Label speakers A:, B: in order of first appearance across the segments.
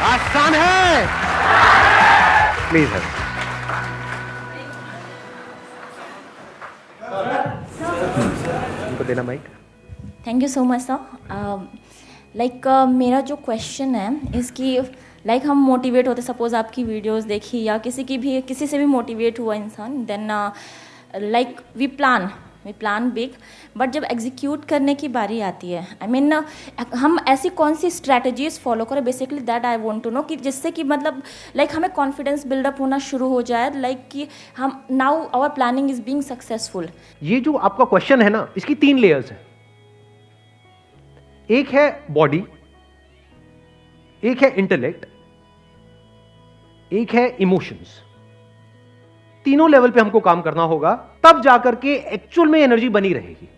A: आसान है, प्लीज है। उनको देना mic.
B: Thank you so much sir. Like मेरा जो क्वेश्चन है इसकी लाइक हम मोटिवेट होते, सपोज आपकी वीडियोस देखी या किसी से भी मोटिवेट हुआ इंसान, then like we plan big, but जब एग्जीक्यूट करने की बारी आती है, आई मीन हम ऐसी कौन सी स्ट्रैटेजीज फॉलो करें, basically that I want to know, कि जिससे कि मतलब लाइक हमें कॉन्फिडेंस बिल्डअप होना शुरू हो जाए, लाइक कि हम now our planning is being successful.
A: ये जो आपका क्वेश्चन है ना, इसकी 3 लेयर्स है। एक है बॉडी, एक है इंटेलेक्ट, एक है इमोशंस। तीनों लेवल पे हमको काम करना होगा, तब जाकर के एक्चुअल में एनर्जी बनी रहेगी।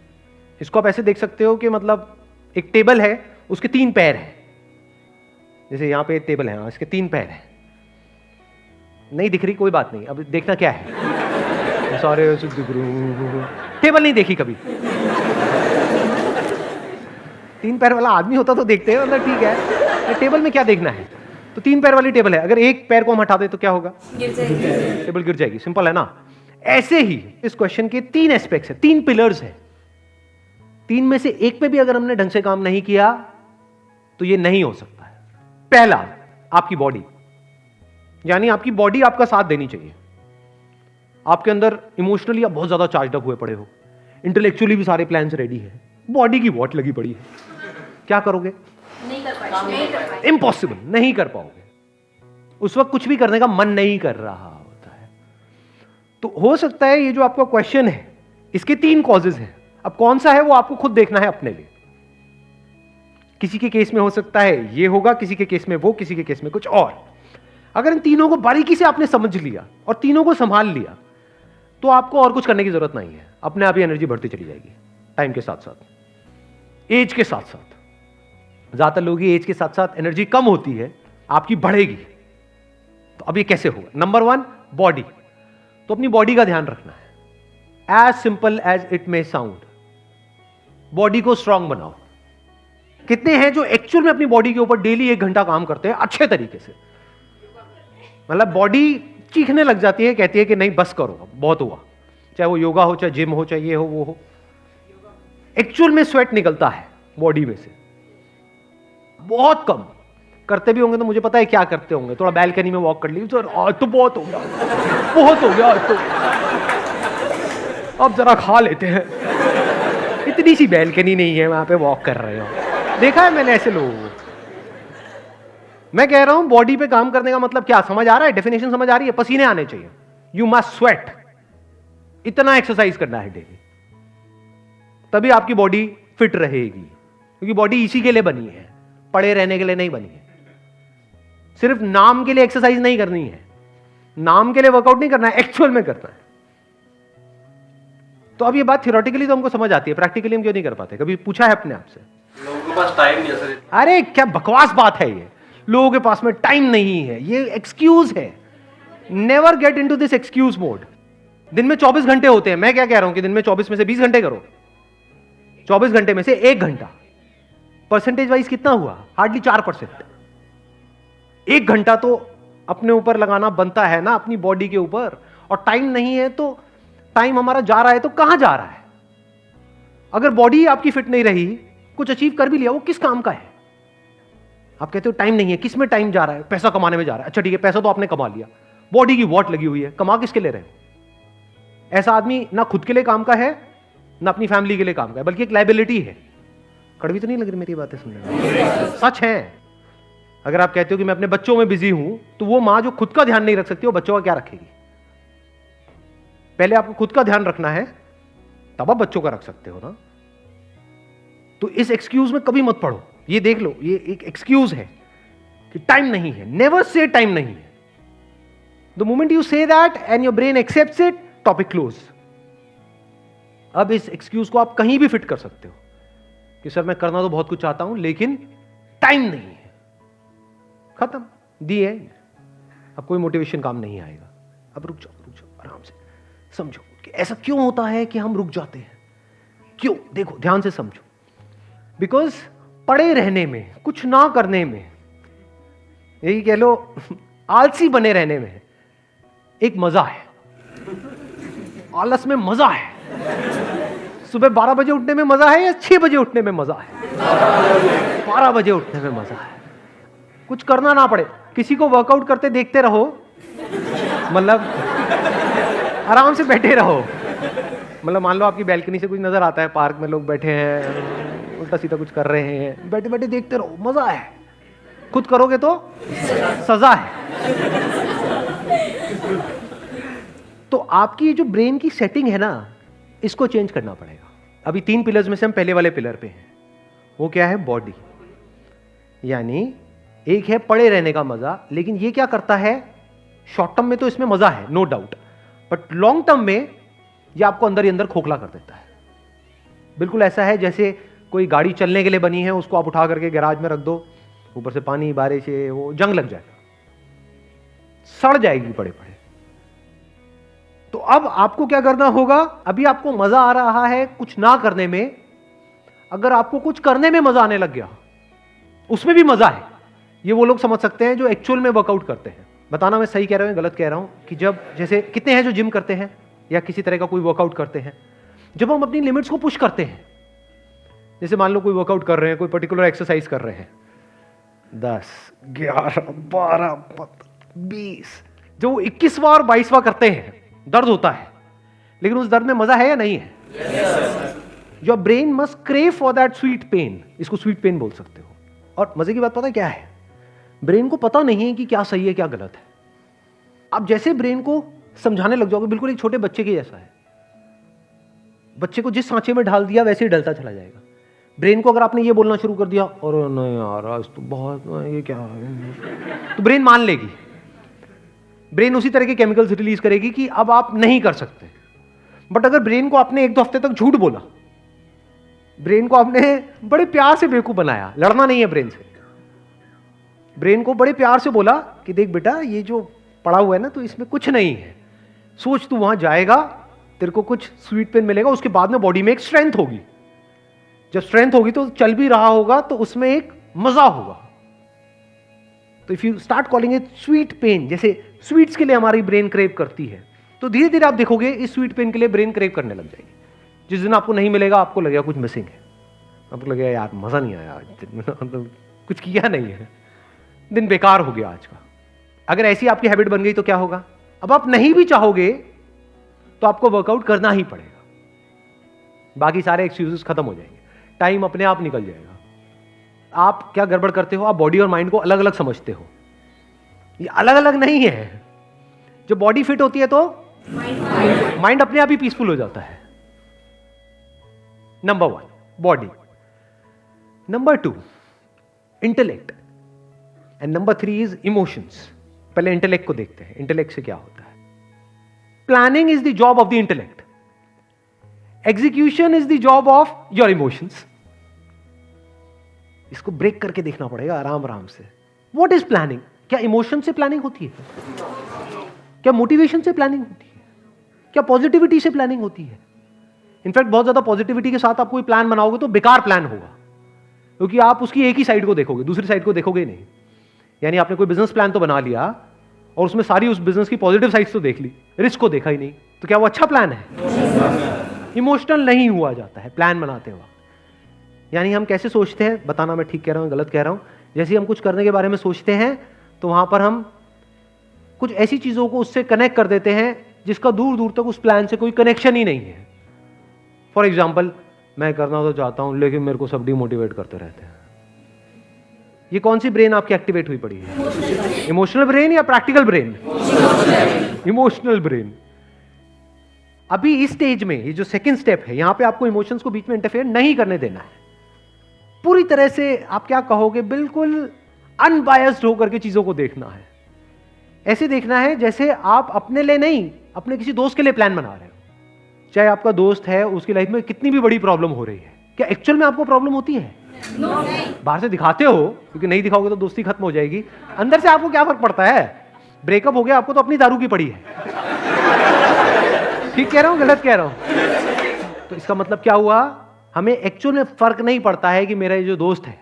A: इसको आप ऐसे देख सकते हो कि मतलब एक टेबल है, उसके 3 पैर हैं। जैसे यहां पे टेबल है, इसके 3 पैर हैं। नहीं दिख रही, कोई बात नहीं, अब देखना क्या है। सॉरी, टेबल नहीं देखी कभी। 3 पैर वाला आदमी होता तो देखते हैं, मतलब ठीक है, टेबल में क्या देखना है। तो 3 पैर वाली टेबल है, अगर एक पैर को हम हटा दे तो क्या होगा? गिर जाएगी, टेबल गिर जाएगी। सिंपल है ना। ऐसे ही इस क्वेश्चन के 3 एस्पेक्ट्स है, 3 पिलर्स है। 3 में से एक पे भी अगर हमने ढंग से काम नहीं किया तो ये नहीं हो सकता है। पहला, आपकी बॉडी, यानी आपकी बॉडी आपका साथ देनी चाहिए। आपके अंदर इमोशनली आप बहुत ज्यादा चार्ज अप हुए पड़े हो, इंटेलेक्चुअली भी सारे प्लान्स रेडी है, बॉडी की वॉट लगी पड़ी है, क्या करोगे? नहीं कर पाओगे, इम्पॉसिबल, नहीं कर पाओगे। उस वक्त कुछ भी करने का मन नहीं कर रहा होता है। तो हो सकता है ये जो आपका क्वेश्चन है, इसके 3 कॉजेज हैं। अब कौन सा है वो आपको खुद देखना है अपने लिए। किसी के केस में हो सकता है ये होगा, किसी के केस में वो, किसी के केस में कुछ और। अगर इन तीनों को बारीकी से आपने समझ लिया और तीनों को संभाल लिया तो आपको और कुछ करने की जरूरत नहीं है। अपने आप ही एनर्जी बढ़ती चली जाएगी, टाइम के साथ साथ, एज के साथ साथ। ज्यादातर लोगों की एज के साथ साथ एनर्जी कम होती है, आपकी बढ़ेगी। तो अब ये कैसे होगा? Number 1, body. तो अपनी बॉडी का ध्यान रखना है। As simple as it may sound, body को स्ट्रांग बनाओ। कितने हैं जो एक्चुअल में अपनी बॉडी के ऊपर डेली 1 घंटा काम करते हैं अच्छे तरीके से? मतलब बॉडी चीखने लग जाती है, कहती है कि नहीं बस करो, बहुत हुआ। चाहे वो योगा हो, चाहे जिम हो, चाहे ये हो वो हो। एक्चुअल में स्वेट निकलता है बॉडी में से, बहुत कम। करते भी होंगे तो मुझे पता है क्या करते होंगे, थोड़ा बैल्कनी में वॉक कर ली, तो आज तो बहुत हो गया, बहुत हो गया आज तो, अब जरा खा लेते हैं। इतनी सी बैल्कनी नहीं है, वहां पे वॉक कर रहे हो। देखा है मैंने ऐसे लोगों को। मैं कह रहा हूं बॉडी पे काम करने का मतलब क्या, समझ आ रहा है? डेफिनेशन समझ आ रही है? पसीने आने चाहिए, यू मस्ट स्वेट। इतना एक्सरसाइज करना है डेली, तभी आपकी बॉडी फिट रहेगी। क्योंकि बॉडी इसी के लिए बनी है, पड़े रहने के लिए नहीं बनी है। सिर्फ नाम के लिए एक्सरसाइज नहीं करनी है, नाम के लिए वर्कआउट नहीं करना है, एक्चुअल में करना है। तो अब ये बात थियोरेटिकली तो हमको समझ आती है, प्रैक्टिकली हम क्यों नहीं कर पाते? कभी पूछा है अपने आप से?
C: लोगों के पास टाइम नहीं है सर।
A: अरे क्या बकवास बात है ये, लोगों के पास में टाइम नहीं है, ये एक्सक्यूज है। Never get into this excuse mode. दिन में 24 घंटे होते हैं, मैं क्या कह रहा हूं कि दिन में 24 में से 20 घंटे करो, 24 घंटे में से 1 घंटा। परसेंटेज वाइज कितना हुआ? हार्डली 4%। 1 घंटा तो अपने ऊपर लगाना बनता है ना, अपनी बॉडी के ऊपर। और टाइम नहीं है तो टाइम हमारा जा रहा है तो कहां जा रहा है? अगर बॉडी आपकी फिट नहीं रही, कुछ अचीव कर भी लिया, वो किस काम का है? आप कहते हो टाइम नहीं है, किस में टाइम जा रहा है? पैसा कमाने में जा रहा है। अच्छा ठीक है, पैसा तो आपने कमा लिया, बॉडी की वॉट लगी हुई है, कमा किसके ले रहे हो? ऐसा आदमी ना खुद के लिए काम का है, ना अपनी फैमिली के लिए काम का है, बल्कि एक लायबिलिटी है। कड़वी तो नहीं लग रही मेरी बातें सुनने में? सच है। अगर आप कहते हो कि मैं अपने बच्चों में बिजी हूं, तो वो मां जो खुद का ध्यान नहीं रख सकती, वो बच्चों का क्या रखेगी? पहले आपको खुद का ध्यान रखना है, तब आप बच्चों का रख सकते हो ना। तो इस एक्सक्यूज में कभी मत पड़ो। ये देख लो, ये एक एक्सक्यूज है कि टाइम नहीं है। नेवर से टाइम नहीं है। The moment you say that and your brain accepts it, topic close. अब इस एक्सक्यूज को आप कहीं भी फिट कर सकते हो कि सर मैं करना तो बहुत कुछ चाहता हूं लेकिन टाइम नहीं है। खत्म, दी एंड। अब कोई मोटिवेशन काम नहीं आएगा। अब रुक जाओ आराम से, समझो कि ऐसा क्यों होता है कि हम रुक जाते हैं, क्यों? देखो ध्यान से समझो। बिकॉज पड़े रहने में, कुछ ना करने में, यही कह लो आलसी बने रहने में एक मजा है। आलस में मजा है। सुबह 12 बजे उठने में मजा है या 6 बजे उठने में मजा है? 12 बजे उठने में मजा है। कुछ करना ना पड़े। किसी को वर्कआउट करते देखते रहो, मतलब आराम से बैठे रहो। मतलब मान लो आपकी बैल्कनी से कुछ नजर आता है, पार्क में लोग बैठे हैं, उल्टा सीधा कुछ कर रहे हैं, बैठे बैठे देखते रहो, मजा है। खुद करोगे तो सजा है। तो आपकी ये जो ब्रेन की सेटिंग है ना, इसको चेंज करना पड़ेगा। अभी 3 पिलर्स में से हम पहले वाले पिलर पे हैं। वो क्या है? बॉडी। यानी एक है पड़े रहने का मजा, लेकिन ये क्या करता है? शॉर्ट टर्म में तो इसमें मजा है, no doubt, but long term में ये आपको अंदर ही अंदर खोखला कर देता है। बिल्कुल ऐसा है जैसे कोई गाड़ी चलने के लिए बनी है, उसको आप उठा करके गैराज में रख दो, ऊपर से पानी बारिश है, वो जंग लग जाएगा, सड़ जाएगी पड़े पड़े। तो अब आपको क्या करना होगा? अभी आपको मजा आ रहा है कुछ ना करने में। अगर आपको कुछ करने में मजा आने लग गया, उसमें भी मजा है, ये वो लोग समझ सकते हैं जो एक्चुअल में वर्कआउट करते हैं। बताना मैं सही कह रहा हूं गलत कह रहा हूं कि जब जैसे कितने हैं जो जिम करते हैं या किसी तरह का कोई वर्कआउट करते हैं, जब हम अपनी लिमिट्स को पुश करते हैं, जैसे मान लो कोई वर्कआउट कर रहे हैं, कोई पर्टिकुलर एक्सरसाइज कर रहे हैं, 10, 11, 12, 20, जो वो 21वां 22वां करते हैं, दर्द होता है, लेकिन उस दर्द में मजा है या नहीं है? Your brain must crave for that sweet pain. इसको स्वीट पेन बोल सकते हो। और मजे की बात पता है क्या है? ब्रेन को पता नहीं है कि क्या सही है क्या गलत है। आप जैसे ब्रेन को समझाने लग जाओगे, बिल्कुल एक छोटे बच्चे के जैसा है। बच्चे को जिस सांचे में ढाल दिया वैसे ही डलता चला जाएगा। ब्रेन को अगर आपने ये बोलना शुरू कर दिया, और नहीं यार आज तो बहुत, ये क्या है, तो ब्रेन मान लेगी। ब्रेन उसी तरह के केमिकल्स रिलीज करेगी कि अब आप नहीं कर सकते। बट अगर ब्रेन को आपने 1-2 हफ्ते तक झूठ बोला, ब्रेन को आपने बड़े प्यार से बेवकूफ बनाया, लड़ना नहीं है ब्रेन से, ब्रेन को बड़े प्यार से बोला कि देख बेटा ये जो पड़ा हुआ है ना, तो इसमें कुछ नहीं है, सोच तू वहां जाएगा, तेरे को कुछ स्वीट पेन मिलेगा, उसके बाद में बॉडी में एक स्ट्रेंथ होगी, जब स्ट्रेंथ होगी तो चल भी रहा होगा, तो उसमें एक मजा होगा। तो if you start calling it sweet pain, जैसे स्वीट्स के लिए हमारी ब्रेन क्रेव करती है, तो धीरे धीरे आप देखोगे इस स्वीट पेन के लिए ब्रेन क्रेव करने लग जाएगी। जिस दिन आपको नहीं मिलेगा, आपको लगेगा कुछ मिसिंग है, आपको लगेगा यार मजा नहीं आया आज, कुछ किया नहीं है, दिन बेकार हो गया आज का। अगर ऐसी आपकी हैबिट बन गई तो क्या होगा? अब आप नहीं भी चाहोगे तो आपको वर्कआउट करना ही पड़ेगा, बाकी सारे एक्सक्यूजेस खत्म हो जाएंगे, टाइम अपने आप निकल जाएगा। आप क्या गड़बड़ करते हो? आप बॉडी और माइंड को अलग अलग समझते हो। ये अलग अलग नहीं है। जब बॉडी फिट होती है तो माइंड अपने आप ही पीसफुल हो जाता है। Number 1 body, number 2 intellect, and number 3 is emotions. पहले इंटेलेक्ट को देखते हैं, इंटेलेक्ट से क्या होता है। Planning is the job of the intellect, execution is the job of your emotions. इसको ब्रेक करके देखना पड़ेगा आराम आराम से। What is planning? क्या इमोशन से प्लानिंग होती है? क्या मोटिवेशन से प्लानिंग होती है? क्या पॉजिटिविटी से प्लानिंग होती है? इनफैक्ट बहुत ज्यादा पॉजिटिविटी के साथ आप कोई प्लान बनाओगे तो बेकार प्लान होगा, क्योंकि आप उसकी एक ही साइड को देखोगे, दूसरी साइड को देखोगे नहीं। यानी आपने कोई बिजनेस प्लान तो बना लिया और उसमें सारी उस बिजनेस की पॉजिटिव साइड्स तो देख ली, रिस्क को देखा ही नहीं, तो क्या वो अच्छा प्लान है? इमोशनल नहीं हुआ जाता है प्लान बनाते वक्त। यानी हम कैसे सोचते हैं, बताना मैं ठीक कह रहा हूं गलत कह रहा हूं, जैसे हम कुछ करने के बारे में सोचते हैं तो वहां पर हम कुछ ऐसी चीजों को उससे कनेक्ट कर देते हैं जिसका दूर दूर तक उस प्लान से कोई कनेक्शन ही नहीं है। फॉर एग्जाम्पल, मैं करना तो चाहता हूं लेकिन मेरे को सब डिमोटिवेट करते रहते हैं। ये कौन सी ब्रेन आपकी एक्टिवेट हुई पड़ी है? इमोशनल ब्रेन या प्रैक्टिकल ब्रेन? Emotional brain. अभी इस स्टेज में ये जो सेकंड स्टेप है, यहां पे आपको इमोशंस को बीच में इंटरफेयर नहीं करने देना है। पूरी तरह से आप क्या कहोगे, बिल्कुल अनबायस्ड होकर के चीजों को देखना है। ऐसे देखना है जैसे आप अपने लिए नहीं, अपने किसी दोस्त के लिए प्लान बना रहे हो। चाहे आपका दोस्त है, उसकी लाइफ में कितनी भी बड़ी प्रॉब्लम हो रही है, क्या एक्चुअल में आपको प्रॉब्लम होती है? बाहर से दिखाते हो, क्योंकि नहीं दिखाओगे तो दोस्ती खत्म हो जाएगी। अंदर से आपको क्या फर्क पड़ता है? ब्रेकअप हो गया, आपको तो अपनी दारू की पड़ी है। ठीक कह रहा हूं गलत कह रहा हूं? तो इसका मतलब क्या हुआ? हमें एक्चुअल में फर्क नहीं पड़ता है कि मेरा ये जो दोस्त है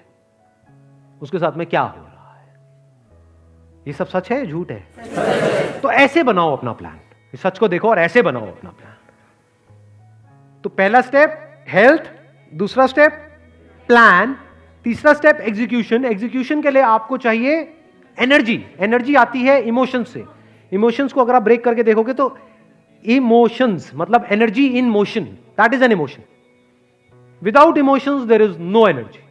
A: उसके साथ में क्या हो रहा है। ये सब सच है, झूठ है? तो ऐसे बनाओ अपना प्लान, इस सच को देखो और ऐसे बनाओ अपना प्लान। तो पहला स्टेप हेल्थ, दूसरा स्टेप प्लान, तीसरा स्टेप एग्जीक्यूशन। एग्जीक्यूशन के लिए आपको चाहिए एनर्जी। एनर्जी आती है इमोशंस से। इमोशंस को अगर आप ब्रेक करके देखोगे तो इमोशंस मतलब energy in motion, that is an emotion. Without emotions there is no energy.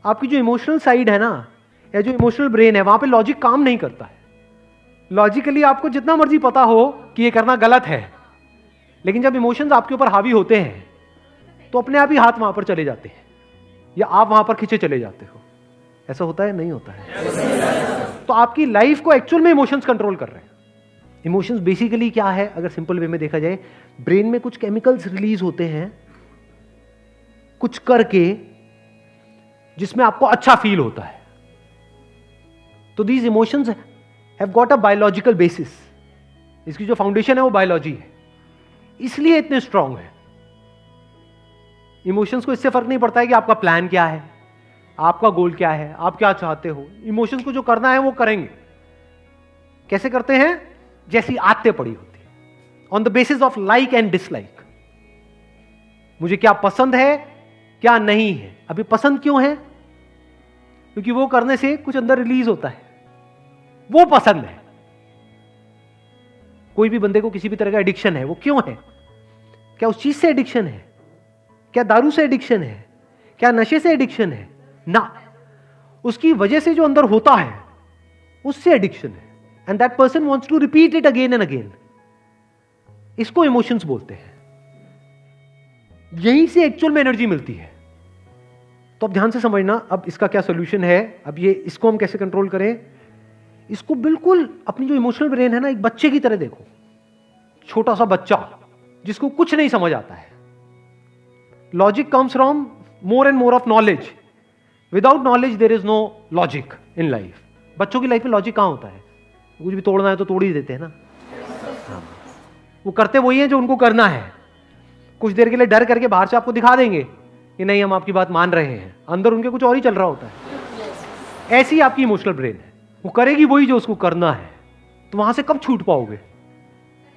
A: आपकी जो इमोशनल साइड है ना, या जो इमोशनल ब्रेन है, वहां पे लॉजिक काम नहीं करता है। लॉजिकली आपको जितना मर्जी पता हो कि ये करना गलत है, लेकिन जब इमोशंस आपके ऊपर हावी होते हैं तो अपने आप ही हाथ वहां पर चले जाते हैं, या आप वहां पर खींचे चले जाते हो। ऐसा होता है? नहीं होता है। तो आपकी लाइफ को एक्चुअल में इमोशंस कंट्रोल कर रहे हैं। इमोशंस बेसिकली क्या है, अगर सिंपल वे में देखा जाए, ब्रेन में कुछ केमिकल्स रिलीज होते हैं कुछ करके, जिसमें आपको अच्छा फील होता है। तो these emotions have got a biological basis. इसकी जो फाउंडेशन है वो बायोलॉजी है, इसलिए इतने स्ट्रांग है। इमोशंस को इससे फर्क नहीं पड़ता है कि आपका प्लान क्या है, आपका गोल क्या है, आप क्या चाहते हो। इमोशंस को जो करना है वो करेंगे। कैसे करते हैं? जैसी आदतें पड़ी होती है, on the basis of like and dislike. मुझे क्या पसंद है, क्या नहीं है। अभी पसंद क्यों है? क्योंकि वो करने से कुछ अंदर रिलीज होता है, वो पसंद है। कोई भी बंदे को किसी भी तरह का एडिक्शन है, वो क्यों है? क्या उस चीज से एडिक्शन है? क्या दारू से एडिक्शन है? क्या नशे से एडिक्शन है? ना, उसकी वजह से जो अंदर होता है उससे एडिक्शन है। And that person wants to repeat it again and again. इसको इमोशंस बोलते हैं। यहीं से एक्चुअल में एनर्जी मिलती है। तो अब ध्यान से समझना, अब इसका क्या सोल्यूशन है। अब ये इसको हम कैसे कंट्रोल करें? इसको बिल्कुल अपनी जो इमोशनल ब्रेन है ना, एक बच्चे की तरह देखो। छोटा सा बच्चा जिसको कुछ नहीं समझ आता है। Logic comes from more and more of knowledge. Without knowledge there is no logic in life. बच्चों की लाइफ में लॉजिक कहां होता है? कुछ भी तोड़ना है तो तोड़ ही देते हैं ना। हाँ। वो करते वही है जो उनको करना है। कुछ देर के लिए डर करके बाहर से आपको दिखा देंगे कि नहीं हम आपकी बात मान रहे हैं, अंदर उनके कुछ और ही चल रहा होता है। ऐसी आपकी इमोशनल ब्रेन है, वो करेगी वही जो उसको करना है। तो वहां से कब छूट पाओगे,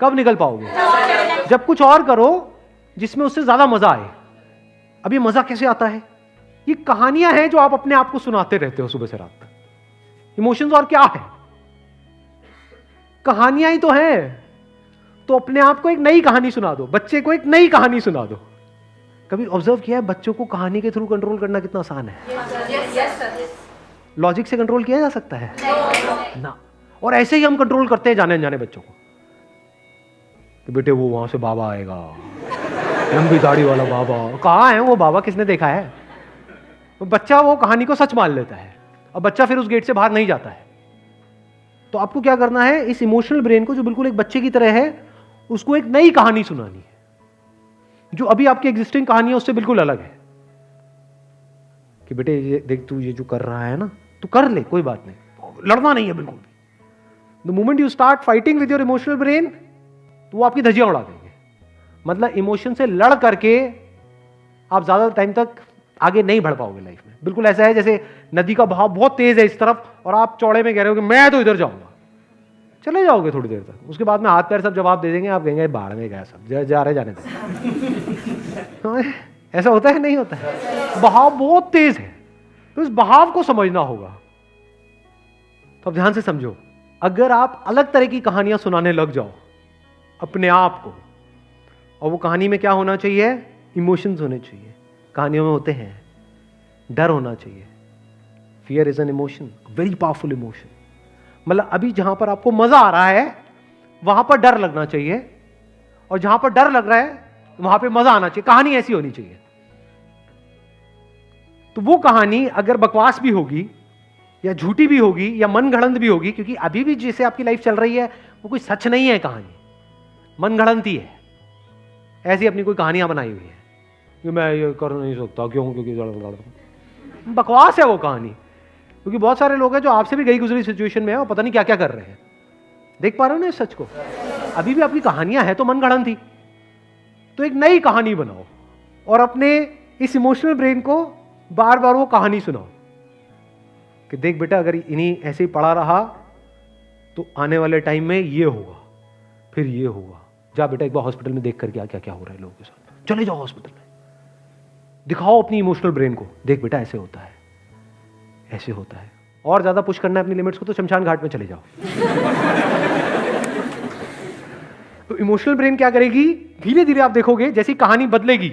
A: कब निकल पाओगे? जब कुछ और करो जिसमें उससे ज्यादा मजा आए। अब ये मजा कैसे आता है? ये कहानियां हैं जो आप अपने आप को सुनाते रहते हो सुबह से रात तक। इमोशंस और क्या है? कहानियां ही तो हैं। तो अपने आप को एक नई कहानी सुना दो, बच्चे को एक नई कहानी सुना दो। कभी ऑब्जर्व किया है बच्चों को कहानी के थ्रू कंट्रोल करना कितना आसान है? लॉजिक से कंट्रोल किया जा सकता है ना। और ऐसे ही हम कंट्रोल करते हैं जाने अनजाने बच्चों को कि बेटे वो वहां से बाबा आएगा, लंबी दाढ़ी वाला बाबा। कहाँ है वो बाबा? किसने देखा है? तो बच्चा वो कहानी को सच मान लेता है और बच्चा फिर उस गेट से बाहर नहीं जाता है। तो आपको क्या करना है? इस इमोशनल ब्रेन को जो बिल्कुल एक बच्चे की तरह है, उसको एक नई कहानी सुनानी है जो अभी आपकी एग्जिस्टिंग कहानी है उससे बिल्कुल अलग है। कि बेटे ये देख, तू ये जो कर रहा है ना, तू कर ले, कोई बात नहीं, लड़ना नहीं है बिल्कुल भी। The moment you start fighting with your emotional brain, तो वो आपकी धज्जियां उड़ा देंगे। मतलब इमोशन से लड़ करके आप ज्यादा टाइम तक आगे नहीं बढ़ पाओगे लाइफ में। बिल्कुल ऐसा है जैसे नदी का बहाव बहुत तेज है इस तरफ और आप चौड़े में कह रहे हो कि मैं तो इधर जाऊंगा। चले जाओगे थोड़ी देर तक, उसके बाद में हाथ पैर सब जवाब दे देंगे, आप कहेंगे बाढ़ में गया सब, जा रहे जाने तक। ऐसा होता है? नहीं होता है। बहाव बहुत तेज है, तो इस बहाव को समझना होगा। तो अब ध्यान से समझो, अगर आप अलग तरह की कहानियां सुनाने लग जाओ अपने आप को, और वो कहानी में क्या होना चाहिए? इमोशंस होने चाहिए। कहानियों में होते हैं डर होना चाहिए। Fear is an emotion, very powerful emotion. मतलब अभी जहां पर आपको मजा आ रहा है वहां पर डर लगना चाहिए, और जहां पर डर लग रहा है वहां पे मजा आना चाहिए। कहानी ऐसी होनी चाहिए। तो वो कहानी अगर बकवास भी होगी या झूठी भी होगी या मनगढ़ंत भी होगी, क्योंकि अभी भी जैसे आपकी लाइफ चल रही है वो कोई सच नहीं है, कहानी मनगढ़ंत ही है। ऐसी अपनी कोई कहानियां बनाई हुई है कि मैं ये कर नहीं सकता, क्यों? क्योंकि बकवास है वो कहानी। क्योंकि बहुत सारे लोग हैं जो आपसे भी गई गुजरी सिचुएशन में है और पता नहीं क्या क्या कर रहे हैं। देख पा रहे हो ना इस सच को? अभी भी आपकी कहानियां हैं तो मनगढ़ंत थी। तो एक नई कहानी बनाओ और अपने इस इमोशनल ब्रेन को बार बार वो कहानी सुनाओ कि देख बेटा, अगर इन्हीं ऐसे ही पड़ा रहा तो आने वाले टाइम में ये होगा, फिर ये होगा। जा बेटा एक बार हॉस्पिटल में देख कर क्या क्या क्या हो रहा है लोगों के साथ, चले जाओ हॉस्पिटल में, दिखाओ अपनी इमोशनल ब्रेन को, देख बेटा ऐसे होता है, ऐसे होता है। और ज्यादा पुश करना है अपनी लिमिट्स को तो शमशान घाट में चले जाओ। तो इमोशनल ब्रेन क्या करेगी, धीरे धीरे आप देखोगे जैसी कहानी बदलेगी,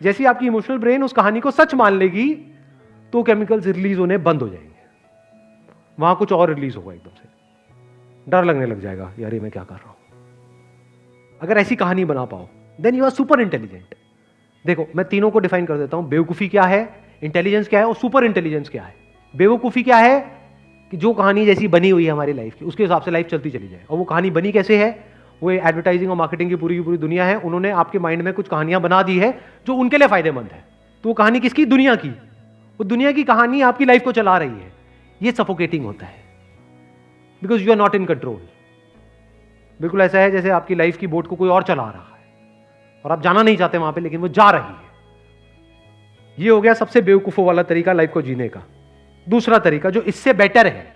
A: जैसी आपकी इमोशनल ब्रेन उस कहानी को सच मान लेगी, तो केमिकल्स रिलीज होने बंद हो जाएंगे, वहां कुछ और रिलीज होगा एकदम से, डर लगने लग जाएगा, यार ये मैं क्या कर रहा हूं। अगर ऐसी कहानी बना पाओ then you are super intelligent. देखो मैं तीनों को डिफाइन कर देता हूं, बेवकूफी क्या है, इंटेलिजेंस क्या है और सुपर इंटेलिजेंस क्या है। बेवकूफी क्या है कि जो कहानी जैसी बनी हुई है हमारी लाइफ की उसके हिसाब से लाइफ चलती चली जाए, और वो कहानी बनी कैसे है, वो एडवर्टाइजिंग और मार्केटिंग की पूरी दुनिया है, उन्होंने आपके माइंड में कुछ कहानियां बना दी है जो उनके लिए फायदेमंद है। तो वो कहानी किसकी, दुनिया की, वो दुनिया की कहानी आपकी लाइफ को चला रही है। ये सफोकेटिंग होता है because you are not in control. बिल्कुल ऐसा है जैसे आपकी लाइफ की बोट को कोई और चला रहा है और आप जाना नहीं चाहते वहां पे, लेकिन वो जा रही है। ये हो गया सबसे बेवकूफों वाला तरीका लाइफ को जीने का। दूसरा तरीका जो इससे बेटर है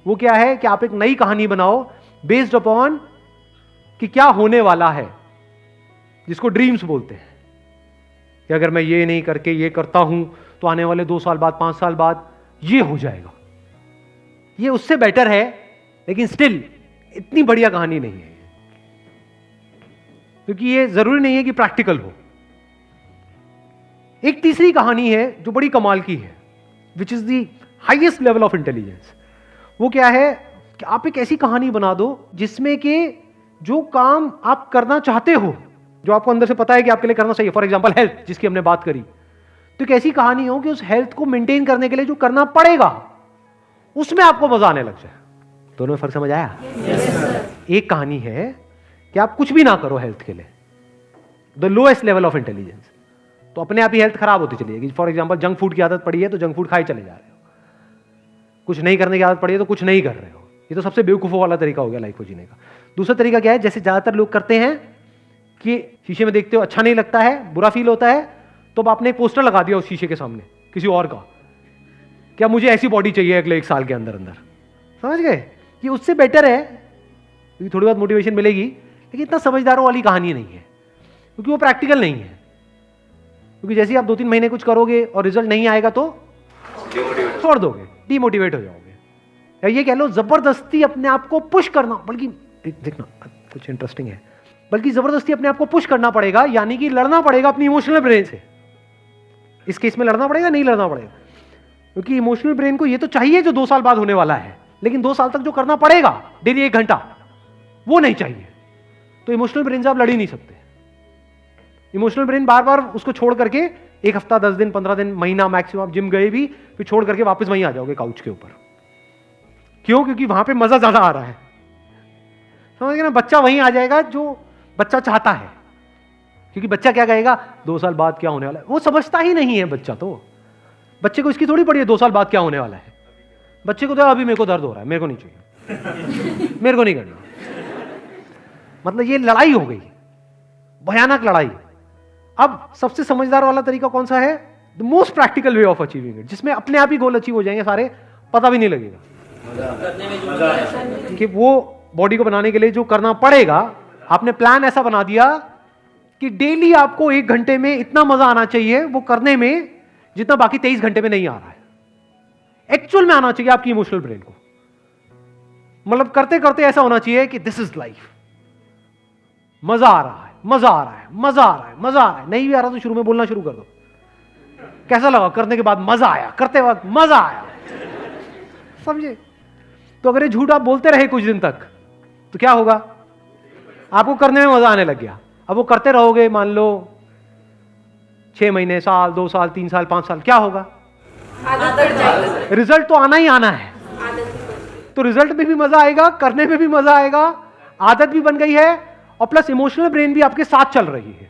A: वो क्या है कि आप एक नई कहानी बनाओ बेस्ड अपॉन कि क्या होने वाला है, जिसको ड्रीम्स बोलते हैं, कि अगर मैं ये नहीं करके ये करता हूं तो आने वाले 2 साल बाद 5 साल बाद ये हो जाएगा। ये उससे बेटर है, लेकिन स्टिल इतनी बढ़िया कहानी नहीं है, क्योंकि ये जरूरी नहीं है कि प्रैक्टिकल हो। एक तीसरी कहानी है जो बड़ी कमाल की है, which is the highest level of intelligence. वो क्या है कि आप एक ऐसी कहानी बना दो जिसमें कि जो काम आप करना चाहते हो, जो आपको अंदर से पता है कि आपके लिए करना चाहिए, फॉर एग्जांपल हेल्थ जिसकी हमने बात करी, तो एक ऐसी कहानी हो कि उस हेल्थ को मेंटेन करने के लिए जो करना पड़ेगा उसमें आपको मजा आने लग जाए। दोनों में फर्क समझ आया? एक कहानी है कि आप कुछ भी ना करो हेल्थ के लिए, the lowest level of intelligence, तो अपने आप ही हेल्थ खराब होती चली जाएगी। फॉर एग्जांपल जंक फूड की आदत पड़ी है तो जंक फूड खाए चले जा रहे हो, कुछ नहीं करने की आदत पड़ी है तो कुछ नहीं कर रहे हो। ये तो सबसे बेवकूफों वाला तरीका हो गया लाइफ को जीने का। दूसरा तरीका क्या है, जैसे ज्यादातर लोग करते हैं कि शीशे में देखते हो अच्छा नहीं लगता है, बुरा फील होता है, तो अब आपने एक पोस्टर लगा दिया उस शीशे के सामने किसी और का, क्या मुझे ऐसी बॉडी चाहिए अगले 1 साल के अंदर अंदर। समझ गए? कि उससे बेटर है, क्योंकि थोड़ी बहुत मोटिवेशन मिलेगी, लेकिन इतना समझदारों वाली कहानी नहीं है, क्योंकि वो प्रैक्टिकल नहीं है। क्योंकि जैसे ही आप 2-3 महीने कुछ करोगे और रिजल्ट नहीं आएगा तो छोड़ दोगे, डीमोटिवेट हो जाओगे, या ये कह लो जबरदस्ती अपने आप को पुश करना। बल्कि देखना कुछ इंटरेस्टिंग है, बल्कि जबरदस्ती अपने आप को पुश करना पड़ेगा, यानी कि लड़ना पड़ेगा अपनी इमोशनल ब्रेन से। इस केस में लड़ना पड़ेगा, नहीं लड़ना पड़ेगा, क्योंकि इमोशनल ब्रेन को ये तो चाहिए जो 2 साल बाद होने वाला है, लेकिन 2 साल तक जो करना पड़ेगा डेली 1 घंटा, वो नहीं चाहिए। तो इमोशनल ब्रेन से आप लड़ ही नहीं सकते। इमोशनल ब्रेन बार बार उसको छोड़ करके 1 हफ्ता, 10 दिन, 15 दिन, महीना मैक्सिमम, आप जिम गए भी फिर छोड़ करके वापस वहीं आ जाओगे काउच के ऊपर। क्यों? क्योंकि वहां पे मजा ज्यादा आ रहा है। समझ गए ना? बच्चा वहीं आ जाएगा जो बच्चा चाहता है, क्योंकि बच्चा क्या कहेगा 2 साल बाद क्या होने वाला है, वो समझता ही नहीं है बच्चा। तो बच्चे को इसकी थोड़ी पड़ी है 2 साल बाद क्या होने वाला है। बच्चे को तो अभी मेरे को दर्द हो रहा है, मेरे को नहीं चाहिए, मेरे को नहीं करना। मतलब ये लड़ाई हो गई, भयानक लड़ाई। अब सबसे समझदार वाला तरीका कौन सा है? The most practical way of achieving it, जिसमें अपने आप ही गोल अचीव हो जाएंगे सारे, पता भी नहीं लगेगा कि वो बॉडी को बनाने के लिए जो करना पड़ेगा, आपने प्लान ऐसा बना दिया कि डेली आपको 1 घंटे में इतना मजा आना चाहिए वो करने में जितना बाकी 23 घंटे में नहीं आ रहा है। एक्चुअल में आना चाहिए आपकी इमोशनल ब्रेन को, मतलब करते करते ऐसा होना चाहिए कि दिस इज लाइफ, मजा आ रहा है, मजा आ रहा है, मजा आ रहा है, मजा आ रहा है। नहीं भी आ रहा तो शुरू में बोलना शुरू कर दो, कैसा लगा करने के बाद मजा आया, करते वक्त मजा आया। समझे? तो अगर ये झूठ आप बोलते रहे कुछ दिन तक तो क्या होगा? आपको करने में मजा आने लग गया। अब वो करते रहोगे, मान लो 6 महीने, साल, 2 साल, 3 साल, 5 साल, क्या होगा? रिजल्ट तो आना ही आना है। तो रिजल्ट में भी मजा आएगा, करने में भी मजा आएगा, आदत भी बन गई है, और प्लस इमोशनल ब्रेन भी आपके साथ चल रही है।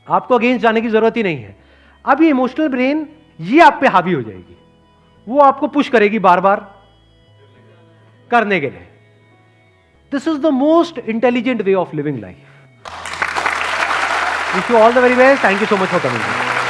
A: आपको अगेंस्ट जाने की जरूरत ही नहीं है। अब ये इमोशनल ब्रेन ये आप पे हावी हो जाएगी, वो आपको पुश करेगी बार बार करने के लिए। This is the most intelligent way of living life. Wish you all the very best, thank you so much for coming.